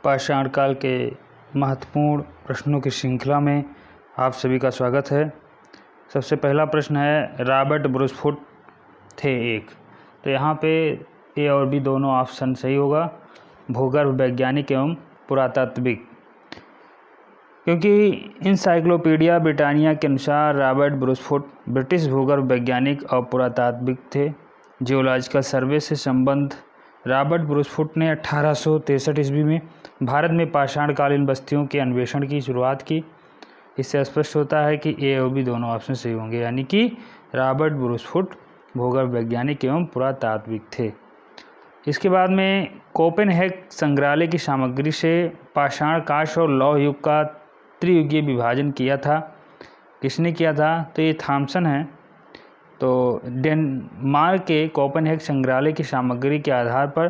पाषाण काल के महत्वपूर्ण प्रश्नों की श्रृंखला में आप सभी का स्वागत है। सबसे पहला प्रश्न है, रॉबर्ट ब्रूसफुट थे एक। तो यहाँ पे ए और बी दोनों ऑप्शन सही होगा, भूगर्भ वैज्ञानिक एवं पुरातात्विक। क्योंकि इंसाइक्लोपीडिया ब्रिटानिया के अनुसार रॉबर्ट ब्रूसफुट ब्रिटिश भूगर्भ वैज्ञानिक और पुरातात्विक थे। जियोलॉजिकल सर्वे से संबंध रॉबर्ट ब्रूसफुट ने 1863 ईस्वी में भारत में पाषाणकालीन बस्तियों के अन्वेषण की शुरुआत की। इससे स्पष्ट होता है कि ए और बी दोनों ऑप्शन सही होंगे, यानी कि रॉबर्ट ब्रूसफुट भूगर्भ वैज्ञानिक एवं पुरातात्विक थे। इसके बाद में कोपेनहेग संग्रहालय की सामग्री से पाषाण, कांस्य और लौह युग का त्रियुगीय विभाजन किया था। किसने किया था? तो ये थॉमसन है। तो डेनमार्क के कोपेनहेग संग्रहालय की सामग्री के आधार पर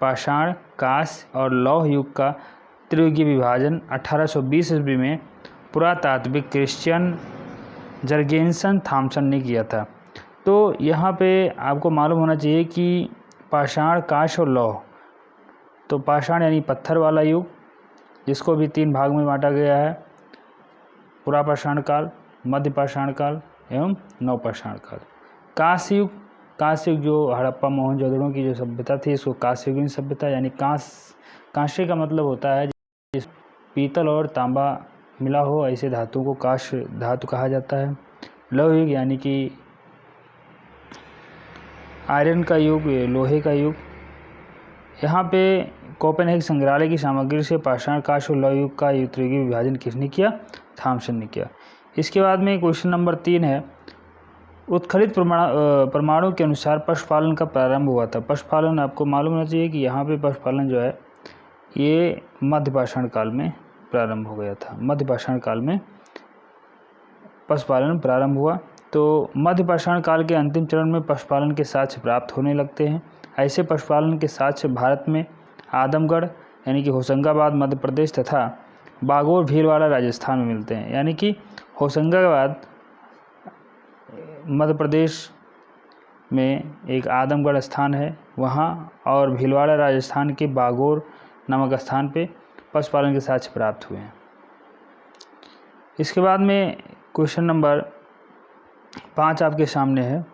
पाषाण, कांस्य और लौह युग का त्रियुगीय विभाजन 1820 ईस्वी में पुरातात्विक क्रिश्चियन जर्गेनसन थॉमसन ने किया था। तो यहाँ पे आपको मालूम होना चाहिए कि पाषाण, कांस्य और लौह, तो पाषाण यानी पत्थर वाला युग, जिसको भी 3 भाग में बांटा गया है, पुरापाषाण काल, मध्य पाषाण काल एवं नवपाषाण काल। कांस्य युग जो हड़प्पा मोहनजोदड़ो की जो सभ्यता थी, इसको कांस्ययुगीन सभ्यता, यानी कांस्य का मतलब होता है जिस पीतल और तांबा मिला हो, ऐसे धातुओं को कांस्य धातु कहा जाता है। लौह युग यानी कि आयरन का युग, लोहे का युग। यहाँ पे कोपेनहेग संग्रहालय की सामग्री से पाषाण, कांस्य और लौह युग का त्रियुगीय विभाजन किसने किया? थॉमसन ने किया। इसके बाद में क्वेश्चन नंबर 3 है, उत्खलित परमाणु के अनुसार पशुपालन का प्रारंभ हुआ था। पशुपालन आपको मालूम होना चाहिए कि यहाँ पे पशुपालन जो है ये मध्यपाषाण काल में प्रारंभ हो गया था। मध्यपाषाण काल में पशुपालन प्रारंभ हुआ। तो मध्यपाषाण काल के अंतिम चरण में पशुपालन के साक्ष्य प्राप्त होने लगते हैं। ऐसे पशुपालन के साक्ष्य भारत में आदमगढ़ यानी कि होशंगाबाद मध्य प्रदेश तथा बागोर भीलवाड़ा राजस्थान में मिलते हैं। यानी कि होशंगाबाद मध्य प्रदेश में एक आदमगढ़ स्थान है वहाँ, और भीलवाड़ा राजस्थान के बागोर नामक स्थान पे पशुपालन के साक्ष्य प्राप्त हुए हैं। इसके बाद में क्वेश्चन नंबर 5 आपके सामने है,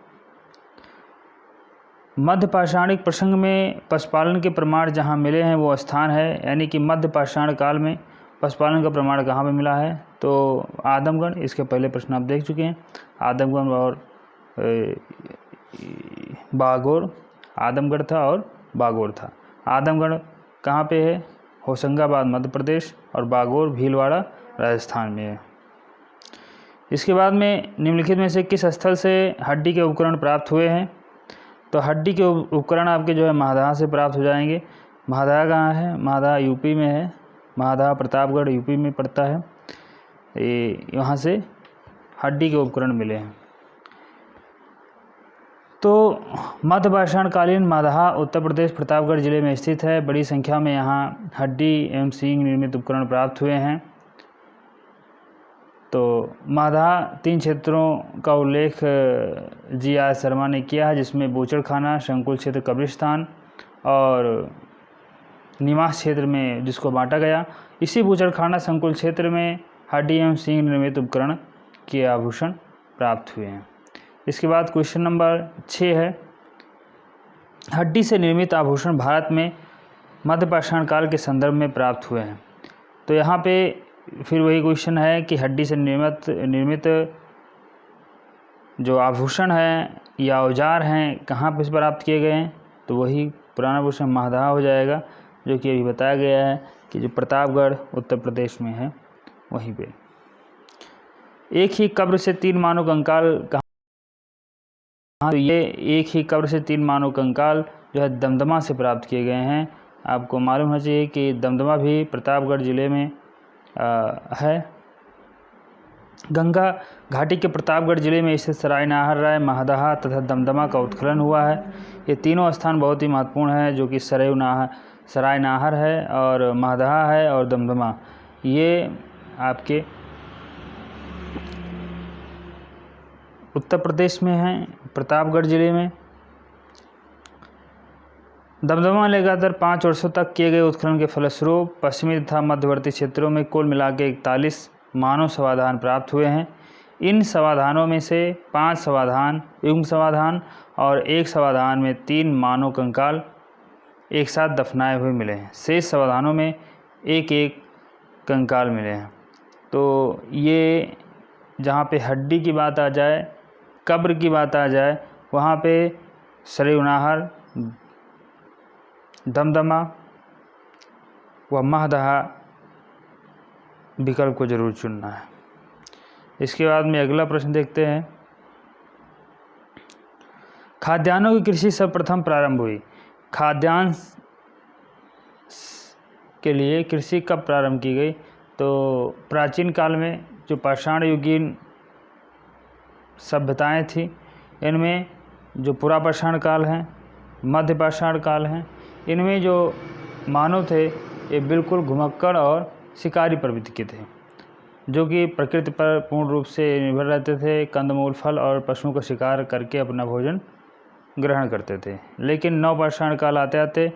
मध्य पाषाणिक प्रसंग में पशुपालन के प्रमाण जहाँ मिले हैं वो स्थान है, यानी कि मध्य पाषाण काल में पशुपालन का प्रमाण कहाँ पे मिला है? तो आदमगढ़। इसके पहले प्रश्न आप देख चुके हैं, आदमगढ़ और बागोर। आदमगढ़ था और बागोर था। आदमगढ़ कहाँ पे है? होशंगाबाद मध्य प्रदेश, और बागोर भीलवाड़ा राजस्थान में है। इसके बाद में निम्नलिखित में से किस स्थल से हड्डी के उपकरण प्राप्त हुए हैं? तो हड्डी के उपकरण आपके जो है महादहा से प्राप्त हो जाएंगे। महादहा कहाँ है? महादहा यूपी में है। महादहा प्रतापगढ़ यूपी में पड़ता है। यहाँ से हड्डी के उपकरण मिले हैं। तो मध्य पाषाणकालीन महादहा उत्तर प्रदेश प्रतापगढ़ जिले में स्थित है। बड़ी संख्या में यहाँ हड्डी एवं सींग निर्मित उपकरण प्राप्त हुए हैं। तो महादहा 3 क्षेत्रों का उल्लेख जी.आर. शर्मा ने किया है, जिसमें बूचड़खाना, संकुल क्षेत्र, कब्रिस्तान और निवास क्षेत्र में जिसको बांटा गया। इसी बूचड़खाना संकुल क्षेत्र में हड्डी एवं सींग निर्मित उपकरण के आभूषण प्राप्त हुए हैं। इसके बाद क्वेश्चन नंबर 6 है, हड्डी से निर्मित आभूषण भारत में मध्य पाषाण काल के संदर्भ में प्राप्त हुए हैं। तो यहाँ पे फिर वही क्वेश्चन है कि हड्डी से निर्मित जो आभूषण हैं या औजार हैं कहाँ पे प्राप्त किए गए हैं? तो वही पुराना प्रश्न महादहा हो जाएगा, जो कि अभी बताया गया है कि जो प्रतापगढ़ उत्तर प्रदेश में है वहीं पे। एक ही कब्र से 3 मानव कंकाल कहाँ? तो ये एक ही कब्र से 3 मानव कंकाल जो है दमदमा से प्राप्त किए गए हैं। आपको मालूम होना चाहिए कि दमदमा भी प्रतापगढ़ जिले में है। गंगा घाटी के प्रतापगढ़ जिले में स्थित सरायनाहर राय, महादहा तथा दमदमा का उत्खनन हुआ है। ये तीनों स्थान बहुत ही महत्वपूर्ण है, जो कि सरायनाहर है और महादहा है और दमदमा, ये आपके उत्तर प्रदेश में हैं, प्रतापगढ़ जिले में। दमदमा में लगातार 5 वर्षों तक किए गए उत्खनन के फलस्वरूप पश्चिमी तथा मध्यवर्ती क्षेत्रों में कुल मिला के 41 मानव समाधान प्राप्त हुए हैं। इन समाधानों में से 5 समाधान युग्म समाधान और 1 समाधान में 3 मानव कंकाल एक साथ दफनाए हुए मिले हैं। शेष समाधानों में एक एक कंकाल मिले हैं। तो ये जहाँ पे हड्डी की बात आ जाए, कब्र की बात आ जाए, वहाँ पे सरेउनाहर, दमदमा व महदहा विकल्प को जरूर चुनना है। इसके बाद में अगला प्रश्न देखते हैं। खाद्यान्नों की कृषि सर्वप्रथम प्रारंभ हुई। खाद्यान्न के लिए कृषि कब प्रारंभ की गई? तो प्राचीन काल में जो पाषाण युगीन सभ्यताएं थी, इनमें जो पुरापाषाण काल है, मध्य पाषाण काल है, इनमें जो मानव थे ये बिल्कुल घुमक्कड़ और शिकारी प्रवृत्ति के थे, जो कि प्रकृति पर पूर्ण रूप से निर्भर रहते थे। कंदमूल, फल और पशुओं का शिकार करके अपना भोजन ग्रहण करते थे। लेकिन नवपाषाण काल आते आते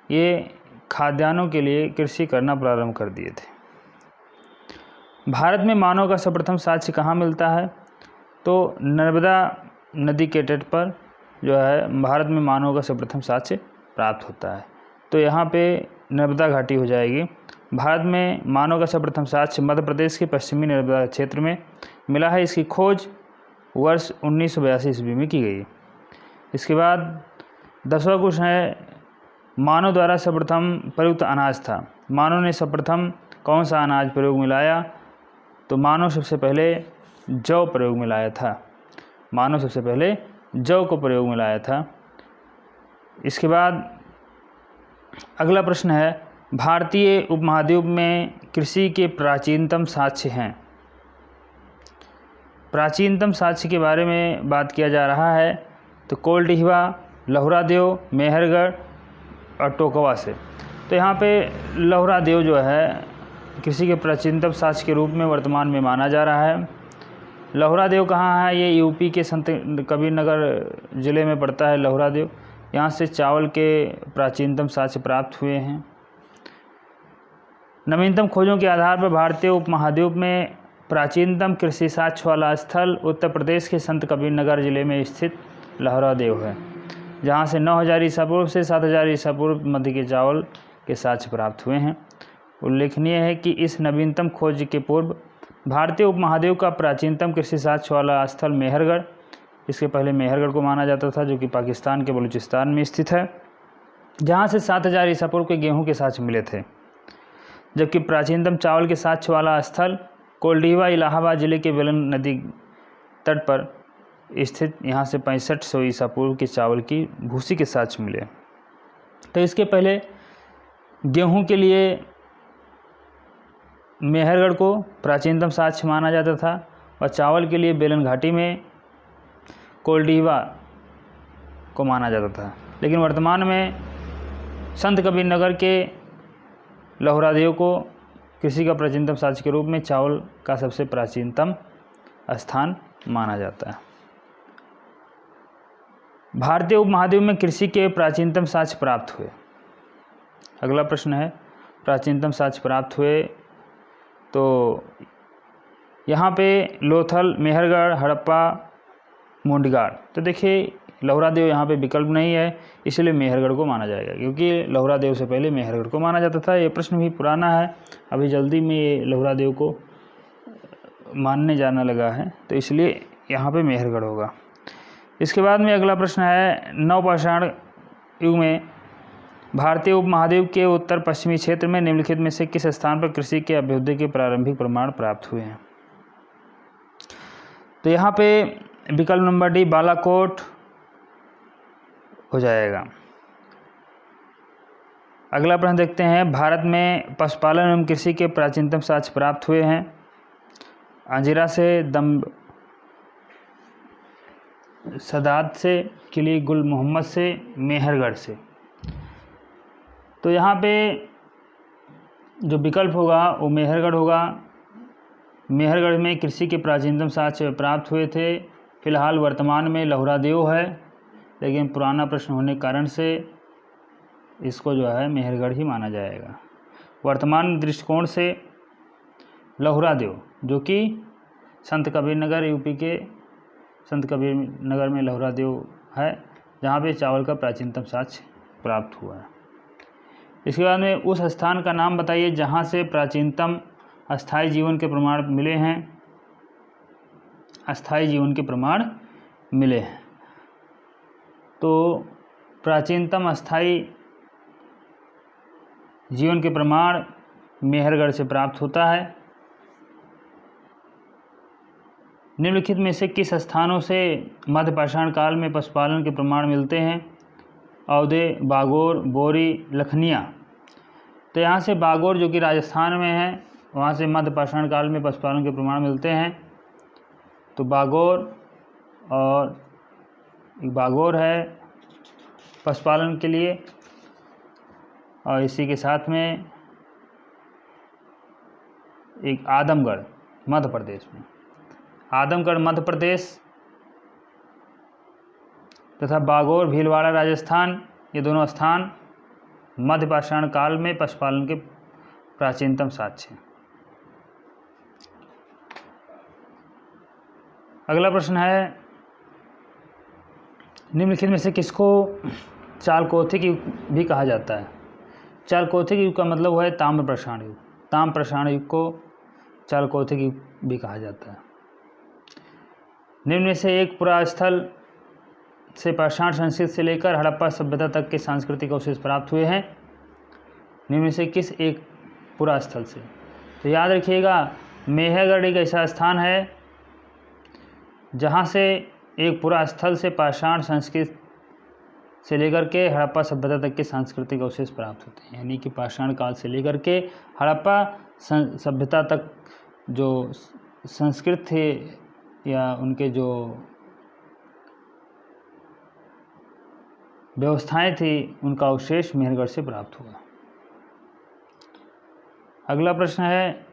ये खाद्यान्नों के लिए कृषि करना प्रारंभ कर दिए थे। भारत में मानव का सर्वप्रथम साक्ष्य कहाँ मिलता है? तो नर्मदा नदी के तट पर जो है भारत में मानव का सर्वप्रथम साक्ष्य प्राप्त होता है। तो यहाँ पे नर्मदा घाटी हो जाएगी। भारत में मानव का सर्वप्रथम साक्ष्य मध्य प्रदेश के पश्चिमी नर्मदा क्षेत्र में मिला है। इसकी खोज वर्ष 1982 ईस्वी में की गई। इसके बाद 10वां क्वेश्चन है, मानव द्वारा सर्वप्रथम प्रयुक्त अनाज था। मानव ने सर्वप्रथम कौन सा अनाज प्रयोग में लाया? तो मानव सबसे पहले जौ प्रयोग में लाया था। मानव सबसे पहले जौ को प्रयोग में लाया था। इसके बाद अगला प्रश्न है, भारतीय उपमहाद्वीप में कृषि के प्राचीनतम साक्ष्य हैं। प्राचीनतम साक्ष्य के बारे में बात किया जा रहा है। तो कोल्डिहिवा, लहुरादेव, मेहरगढ़ और टोकवा से। तो यहाँ पे लहुरादेव जो है कृषि के प्राचीनतम साक्ष्य के रूप में वर्तमान में माना जा रहा है। लहुरादेव कहाँ है? ये यूपी के संत कबीरनगर ज़िले में पड़ता है लहुरादेव। यहाँ से चावल के प्राचीनतम साक्ष्य प्राप्त हुए हैं। नवीनतम खोजों के आधार पर भारतीय उपमहाद्वीप में प्राचीनतम कृषि साक्ष्य वाला स्थल उत्तर प्रदेश के संत कबीरनगर जिले में स्थित लहुरादेव है, जहाँ से 9000 ईसा पूर्व से 7000 ईसा पूर्व मध्य के चावल के साक्ष्य प्राप्त हुए हैं। उल्लेखनीय है कि इस नवीनतम खोज के पूर्व भारतीय उपमहाद्वीप का प्राचीनतम कृषि साक्ष्य वाला स्थल मेहरगढ़, इसके पहले मेहरगढ़ को माना जाता था, जो कि पाकिस्तान के बलूचिस्तान में स्थित है, जहाँ से 7000 ईसा पूर्व के गेहूँ के साक्ष्य मिले थे। जबकि प्राचीनतम चावल के साक्ष्य वाला स्थल कोल्डिहिवा इलाहाबाद जिले के बेलन नदी तट पर स्थित, यहाँ से 6500 ईसा पूर्व के चावल की भूसी के साक्ष्य मिले। तो इसके पहले गेहूं के लिए मेहरगढ़ को प्राचीनतम साक्ष्य माना जाता था और चावल के लिए बेलन घाटी में कोल्डिहिवा को माना जाता था। लेकिन वर्तमान में संत कबीरनगर के लहुरादेव को कृषि का प्राचीनतम साक्ष्य के रूप में चावल का सबसे प्राचीनतम स्थान माना जाता है। भारतीय उपमहाद्वीप में कृषि के प्राचीनतम साक्ष्य प्राप्त हुए। अगला प्रश्न है, प्राचीनतम साक्ष्य प्राप्त हुए। तो यहाँ पे लोथल, मेहरगढ़, हड़प्पा, मुंडगाड़। तो देखिए लहुरादेव यहाँ पे विकल्प नहीं है, इसलिए मेहरगढ़ को माना जाएगा, क्योंकि लहुरादेव से पहले मेहरगढ़ को माना जाता था। ये प्रश्न भी पुराना है, अभी जल्दी में ये लहुरादेव को मानने जाना लगा है, तो इसलिए यहाँ पे मेहरगढ़ होगा। इसके बाद में अगला प्रश्न है, नवपाषाण युग में भारतीय उपमहाद्वीप के उत्तर पश्चिमी क्षेत्र में निम्नलिखित में से किस स्थान पर कृषि के अभ्युदय के प्रारंभिक प्रमाण प्राप्त हुए हैं? तो यहाँ पे विकल्प नंबर डी बालाकोट हो जाएगा। अगला प्रश्न देखते हैं, भारत में पशुपालन एवं कृषि के प्राचीनतम साक्ष्य प्राप्त हुए हैं। अंजिरा से, दम सदात से, किली गुल मोहम्मद से, मेहरगढ़ से। तो यहाँ पे जो विकल्प होगा वो मेहरगढ़ होगा। मेहरगढ़ में कृषि के प्राचीनतम साक्ष्य प्राप्त हुए थे। फिलहाल वर्तमान में लहुरादेव है, लेकिन पुराना प्रश्न होने के कारण से इसको जो है मेहरगढ़ ही माना जाएगा। वर्तमान दृष्टिकोण से लहुरा देव, जो कि संत कबीर नगर यूपी के संत कबीर नगर में लहुरा देव है, जहाँ पे चावल का प्राचीनतम साक्ष्य प्राप्त हुआ है। इसके बाद में उस स्थान का नाम बताइए जहाँ से प्राचीनतम अस्थायी जीवन के प्रमाण मिले हैं। अस्थायी जीवन के प्रमाण मिले हैं, तो प्राचीनतम अस्थायी जीवन के प्रमाण मेहरगढ़ से प्राप्त होता है। निम्नलिखित में से किस स्थानों से मध्यपाषाण काल में पशुपालन के प्रमाण मिलते हैं? औदे, बागोर, बोरी, लखनिया। तो यहाँ से बागोर जो कि राजस्थान में है, वहाँ से मध्यपाषाण काल में पशुपालन के प्रमाण मिलते हैं। तो बागोर है पशुपालन के लिए। और इसी के साथ में एक आदमगढ़ मध्य प्रदेश में, आदमगढ़ मध्य प्रदेश तथा बागोर भीलवाड़ा राजस्थान, ये दोनों स्थान मध्यपाषाण काल में पशुपालन के प्राचीनतम साक्ष्य हैं। अगला प्रश्न है, निम्नलिखित में से किसको चालकोथिक युग भी कहा जाता है? चालकोथिक युग का मतलब है ताम्रपाषाण युग। ताम्रपाषाण युग को चालकोथिक युग भी कहा जाता है। निम्न में से एक पुरास्थल से पाषाण संस्कृति से लेकर हड़प्पा सभ्यता तक के सांस्कृतिक अवशेष प्राप्त हुए हैं। निम्न में से किस एक पुरास्थल से? तो याद रखिएगा, मेहरगढ़ एक ऐसा स्थान है जहाँ से एक पुरास्थल से पाषाण संस्कृति से लेकर के हड़प्पा सभ्यता तक के सांस्कृतिक अवशेष प्राप्त होते हैं। यानी कि पाषाण काल से लेकर के हड़प्पा सभ्यता तक जो संस्कृत थे या उनके जो व्यवस्थाएं थी, उनका अवशेष मेहरगढ़ से प्राप्त हुआ। अगला प्रश्न है,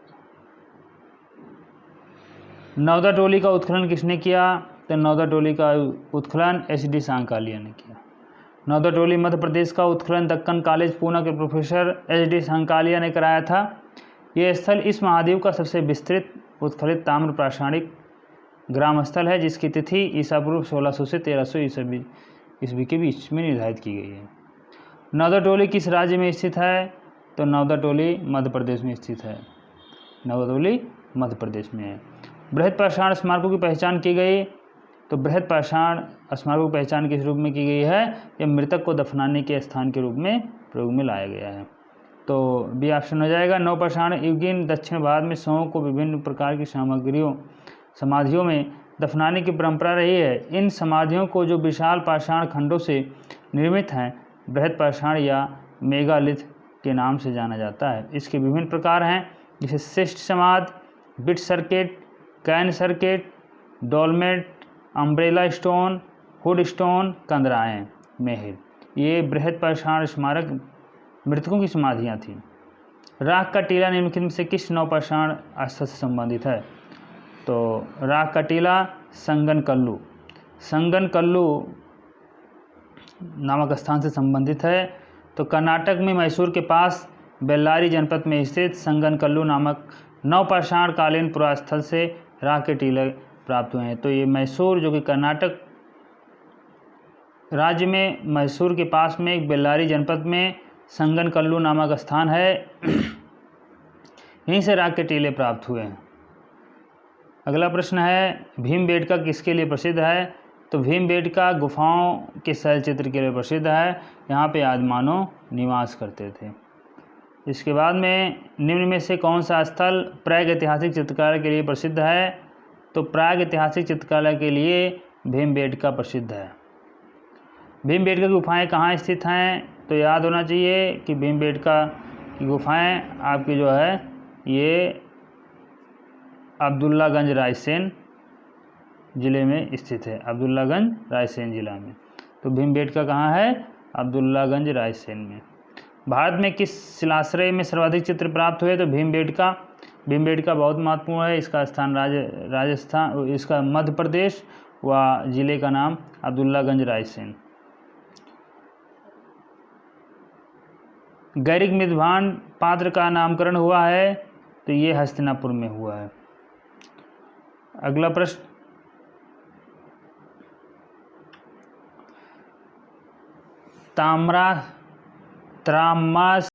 नवदा टोली का उत्खनन किसने किया? तो नवदा टोली का उत्खनन एच.डी. सांकालिया ने किया। नवदा टोली मध्य प्रदेश का उत्खनन दक्कन कॉलेज पूना के प्रोफेसर एच.डी. सांकालिया ने कराया था। यह स्थल इस महाद्वीप का सबसे विस्तृत उत्खलित ताम्र पाषाणिक ग्राम स्थल है, जिसकी तिथि ईसा पूर्व 1600 से 1300 ईस्वी के बीच में निर्धारित की गई है। नवदा टोली किस राज्य में स्थित है? तो नवदा टोली मध्य प्रदेश में स्थित है। नवदा टोली मध्य प्रदेश में है। बृहद पाषाण स्मारकों की पहचान की गई। तो बृहद पाषाण स्मारकों की पहचान किस रूप में की गई है? यह मृतक को दफनाने के स्थान के रूप में प्रयोग में लाया गया है। तो बी ऑप्शन हो जाएगा। नवपाषाण युगीन दक्षिण भारत में शवों को विभिन्न प्रकार की समाधियों में दफनाने की परंपरा रही है। इन समाधियों को जो विशाल पाषाण खंडों से निर्मित हैं, बृहद पाषाण या मेगालिथ के नाम से जाना जाता है। इसके विभिन्न प्रकार हैं, जैसे शिष्ट समाधि, pit circle, cairn circle, dolmen, umbrella stone, hood stone, कंदराएँ, मेहिर। ये बृहद पाषाण स्मारक मृतकों की समाधियाँ थीं। राख का टीला निम्नलिखित में से किस नवपाषाण स्थल से संबंधित है? तो राख का टीला संगनकल्लू नामक स्थान से संबंधित है। तो कर्नाटक में मैसूर के पास बेल्लारी जनपद में स्थित संगनकल्लू नामक नवपाषाण कालीन पुरास्थल से राख के टीले प्राप्त हुए हैं। तो ये मैसूर, जो कि कर्नाटक राज्य में मैसूर के पास में एक बेल्लारी जनपद में संगनकल्लू नामक स्थान है, यहीं से राख के टीले प्राप्त हुए हैं। अगला प्रश्न है, भीमबेटका किसके लिए प्रसिद्ध है? तो भीमबेटका गुफाओं के शैलचित्र के लिए प्रसिद्ध है। यहाँ पे आदिमानव निवास करते थे। इसके बाद में निम्न में से कौन सा स्थल प्राग ऐतिहासिक चित्रकला के लिए प्रसिद्ध है? तो प्राग ऐतिहासिक चित्रकला के लिए भीमबेटका प्रसिद्ध है। भीमबेटका की गुफाएं कहाँ स्थित हैं? तो याद होना चाहिए कि भीमबेटका की गुफाएं आपकी जो है ये अब्दुल्लागंज रायसेन ज़िले में स्थित है। अब्दुल्लागंज रायसेन जिला में। तो भीमबेटका कहाँ है? अब्दुल्लागंज रायसेन में। भारत में किस शिलाश्रय में सर्वाधिक चित्र प्राप्त हुए? तो भीमबेटका बहुत महत्वपूर्ण है। इसका स्थान राजस्थान, इसका मध्य प्रदेश व जिले का नाम अब्दुल्लागंज रायसेन। गैरिक मितभान पात्र का नामकरण हुआ है, तो ये हस्तिनापुर में हुआ है। अगला प्रश्न, त्रामास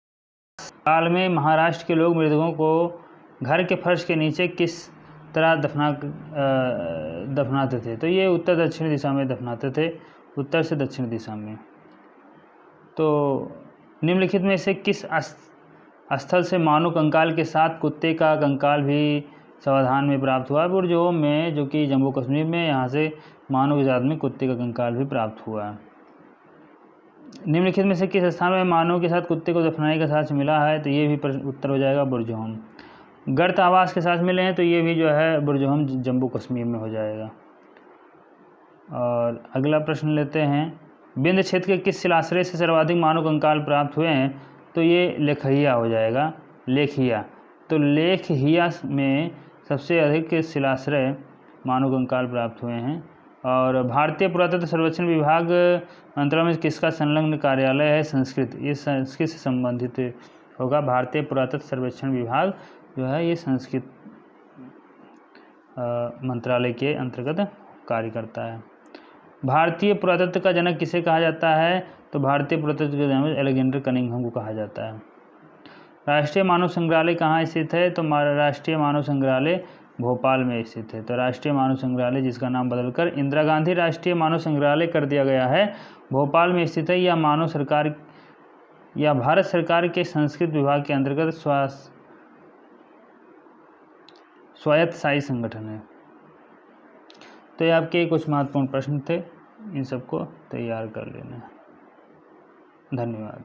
काल में महाराष्ट्र के लोग मृतकों को घर के फर्श के नीचे किस तरह दफनाते थे? तो ये उत्तर दक्षिण दिशा में दफनाते थे, उत्तर से दक्षिण दिशा में। तो निम्नलिखित में से किस स्थल से मानव कंकाल के साथ कुत्ते का कंकाल भी सावधान में प्राप्त हुआ? बुरजोहम में, जो कि जम्मू कश्मीर में, यहाँ से मानव के साथ में कुत्ते का कंकाल भी प्राप्त हुआ है। निम्नलिखित में से किस स्थान में मानव के साथ कुत्ते को दफनाने का साक्ष्य मिला है? तो ये भी उत्तर हो जाएगा बुरजोहम। गर्त आवास के साथ मिले हैं, तो ये भी जो है बुरजोहम जम्मू कश्मीर में हो जाएगा। और अगला प्रश्न लेते हैं, विंध्य क्षेत्र के किस शिलाश्रय से सर्वाधिक मानव कंकाल प्राप्त हुए हैं? तो ये लेखहिया हो जाएगा, लेखहिया। तो लेखहिया में सबसे अधिक शिलाश्रय मानव कंकाल प्राप्त हुए हैं। और भारतीय पुरातत्व सर्वेक्षण विभाग मंत्रालय में किसका संलग्न कार्यालय है? संस्कृत, ये संस्कृत से संबंधित होगा। भारतीय पुरातत्व सर्वेक्षण विभाग जो है ये संस्कृत मंत्रालय के अंतर्गत कार्य करता है। भारतीय पुरातत्व का जनक किसे कहा जाता है? तो भारतीय पुरातत्व के जनक अलेक्जेंडर कनिंघम को कहा जाता है। राष्ट्रीय मानव संग्रहालय कहाँ स्थित है? तो राष्ट्रीय मानव संग्रहालय भोपाल में स्थित है। तो राष्ट्रीय मानव संग्रहालय, जिसका नाम बदलकर इंदिरा गांधी राष्ट्रीय मानव संग्रहालय कर दिया गया है, भोपाल में स्थित है। यह मानव सरकार या भारत सरकार के संस्कृत विभाग के अंतर्गत स्वायत्तशासी संगठन है। तो ये आपके कुछ महत्वपूर्ण प्रश्न थे, इन सबको तैयार कर लेना। धन्यवाद।